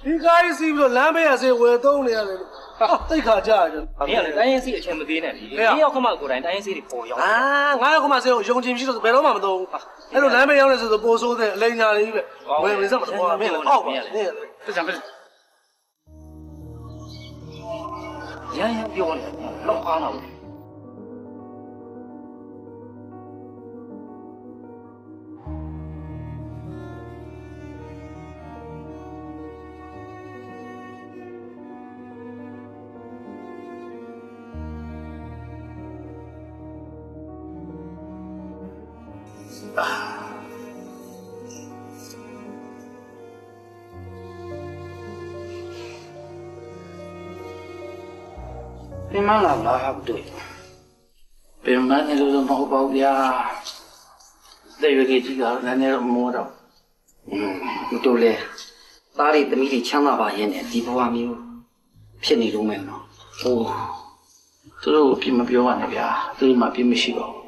ဒီကားကြီးစီးပြီးတော့လမ်းဘေးရစေဝယ်သုံးနေရတယ်တိတ်ခါကြရတယ် မင်းကလည်းတိုင်းရင်းစီအချင်းမသေးနဲ့လေဒီရောက်ခမကိုယ်တိုင်တိုင်းရင်းစီတွေပေါ်ရောက်ငါရောက်ခမစေကိုယုံကြည်မရှိတော့ဘယ်တော့မှမသုံးအဲ့လိုလမ်းဘေးရောက်နေဆိုပိုးဆိုးတဲ့အလိန်ညာလေးပဲဝယ်စမ်းမတော့မင်းလည်းအောက်ပါနင်းပြစံပြရမ်းပြောနေတော့အားလာဘူး你妈老了还不对，别买那种毛包呀，这月给几个，人家摸着。不对嘞，哪里的米里抢那把烟呢？地不还没有，骗你都没有呢。哦，这是我并没表完那边，这是嘛并没洗过。